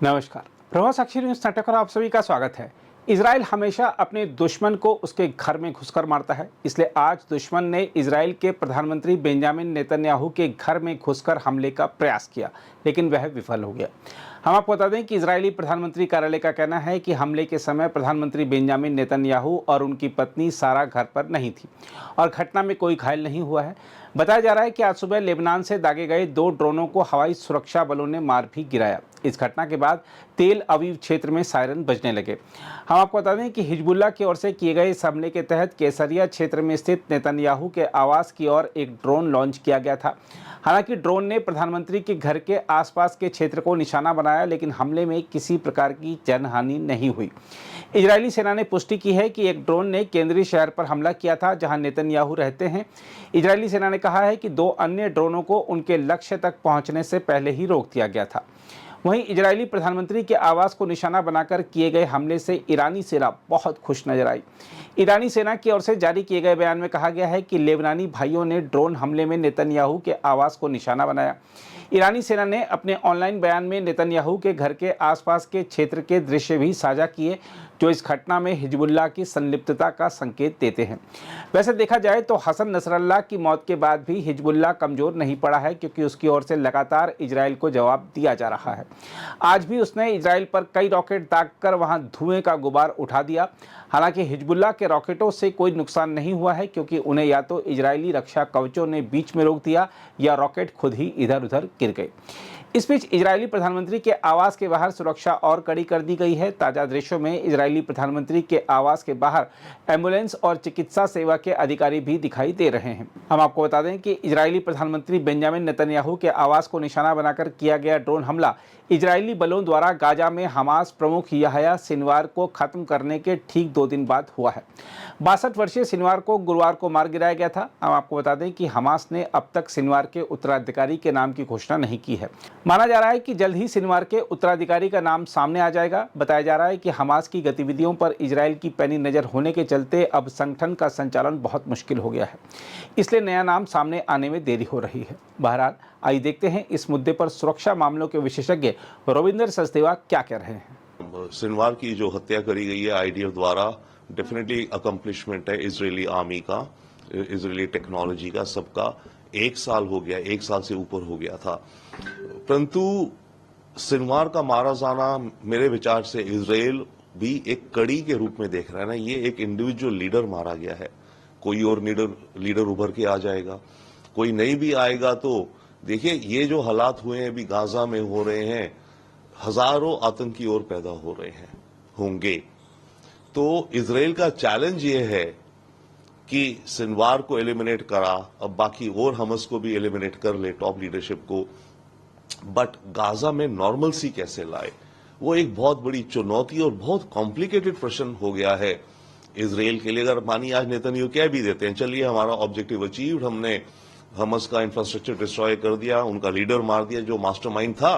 नमस्कार। प्रभात साक्षी न्यूज नाटक पर आप सभी का स्वागत है। इजराइल हमेशा अपने दुश्मन को उसके घर में घुसकर मारता है, इसलिए आज दुश्मन ने इजराइल के प्रधानमंत्री बेंजामिन नेतन्याहू के घर में घुसकर हमले का प्रयास किया, लेकिन वह विफल हो गया। हम आपको बता दें कि इजरायली प्रधानमंत्री कार्यालय का कहना है कि हमले के समय प्रधानमंत्री बेंजामिन नेतन्याहू और उनकी पत्नी सारा घर पर नहीं थी और घटना में कोई घायल नहीं हुआ है। बताया जा रहा है कि आज सुबह लेबनान से दागे गए 2 ड्रोनों को हवाई सुरक्षा बलों ने मार भी गिराया। इस घटना के बाद तेल अवीव क्षेत्र में सायरन बजने लगे। हम आपको बता दें कि हिजबुल्लाह की ओर से किए गए इस हमले के तहत कैसरिया क्षेत्र में स्थित नेतन्याहू के आवास की ओर एक ड्रोन लॉन्च किया गया था। हालांकि ड्रोन ने प्रधानमंत्री के घर के आसपास के क्षेत्र को निशाना बनाया, लेकिन हमले में किसी प्रकार की जानहानि नहीं हुई। इजरायली सेना ने पुष्टि की है कि एक ड्रोन ने केंद्रीय शहर पर हमला किया था जहां नेतन्याहू रहते हैं। इजरायली सेना ने कहा है कि 2 अन्य ड्रोनों को उनके लक्ष्य तक पहुंचने से पहले ही रोक दिया गया था। वहीं इजरायली प्रधानमंत्री के आवास को निशाना बनाकर किए गए हमले से ईरानी सेना बहुत खुश नजर आई। ईरानी सेना की ओर से जारी किए गए बयान में कहा गया है कि लेबनानी भाइयों ने ड्रोन हमले में नेतन्याहू के आवास को निशाना बनाया। ईरानी सेना ने अपने ऑनलाइन बयान में नेतन्याहू के घर के आसपास के क्षेत्र के दृश्य भी साझा किए, जो इस घटना में हिजबुल्लाह की संलिप्तता का संकेत देते हैं। वैसे देखा जाए तो हसन नसरल्लाह की मौत के बाद भी हिजबुल्लाह कमजोर नहीं पड़ा है, क्योंकि उसकी ओर से लगातार इजराइल को जवाब दिया जा रहा है। आज भी उसने इजराइल पर कई रॉकेट दागकर वहां धुएं का गुबार उठा दिया। हालांकि हिजबुल्लाह के रॉकेटों से कोई नुकसान नहीं हुआ है, क्योंकि उन्हें या तो इजरायली रक्षा कवचों ने बीच में रोक दिया या रॉकेट खुद ही इधर उधर गिर गए। इस बीच इजरायली प्रधानमंत्री के आवास के बाहर सुरक्षा और कड़ी कर दी गई है। ताजा दृश्यों में इजरायली प्रधानमंत्री के आवास के बाहर एम्बुलेंस और चिकित्सा सेवा के अधिकारी भी दिखाई दे रहे हैं। हम आपको बता दें कि इजरायली प्रधानमंत्री बेंजामिन नेतन्याहू के आवास को निशाना बनाकर किया गया ड्रोन हमला इजरायली बलों द्वारा गाजा में हमास प्रमुख याह्या सिनवार को खत्म करने के ठीक 2 दिन बाद हुआ है। 62 वर्षीय सिनवार को गुरुवार को मार गिराया गया था। हम आपको बता दें कि हमास ने अब तक सिनवार के उत्तराधिकारी के नाम की घोषणा नहीं की है। माना जा रहा है कि जल्द ही सिनवार के उत्तराधिकारी का नाम सामने आ जाएगा। बताया जा रहा है कि हमास की गतिविधियों पर इजरायल की पैनी नजर होने के चलते अब संगठन का संचालन बहुत मुश्किल हो गया है, इसलिए नया नाम सामने आने में देरी हो रही है। बहरहाल आइए देखते हैं इस मुद्दे पर सुरक्षा मामलों के विशेषज्ञ रविंदर सचदेवा क्या कह रहे हैं। सिनवार की जो हत्या करी गई है आईडीएफ द्वारा, डेफिनेटली अकम्प्लिशमेंट है इजरायली आर्मी का, इजरायली टेक्नोलॉजी का, सबका। 1 साल हो गया, 1 साल से ऊपर हो गया था, परंतु सिनवार का मारा जाना मेरे विचार से इजराइल भी एक कड़ी के रूप में देख रहा है ना। ये एक इंडिविजुअल लीडर मारा गया है, कोई और लीडर उभर के आ जाएगा, कोई नहीं भी आएगा। तो देखिए, ये जो हालात हुए हैं अभी गाजा में हो रहे हैं, हजारों आतंकी और पैदा हो रहे हैं होंगे। तो इजराइल का चैलेंज ये है कि सिनवार को एलिमिनेट करा, अब बाकी और हमस को भी एलिमिनेट कर ले, टॉप लीडरशिप को, बट गाजा में नॉर्मलसी कैसे लाए, वो एक बहुत बड़ी चुनौती और बहुत कॉम्प्लिकेटेड प्रश्न हो गया है इजराइल के लिए। अगर मानी आज नेतन्याहू कह भी देते हैं, चलिए हमारा ऑब्जेक्टिव अचीव्ड, हमने हमस का इंफ्रास्ट्रक्चर डिस्ट्रॉय कर दिया, उनका लीडर मार दिया जो मास्टरमाइंड था,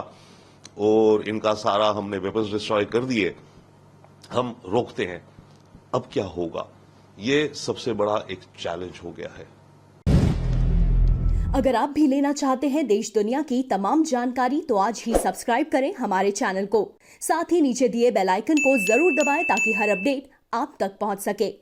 और इनका सारा हमने वेपन्स डिस्ट्रॉय कर दिए, हम रोकते हैं, अब क्या होगा? ये सबसे बड़ा एक चैलेंज हो गया है। अगर आप भी लेना चाहते हैं देश दुनिया की तमाम जानकारी, तो आज ही सब्सक्राइब करें हमारे चैनल को। साथ ही नीचे दिए बेल आइकन को जरूर दबाएं ताकि हर अपडेट आप तक पहुंच सके।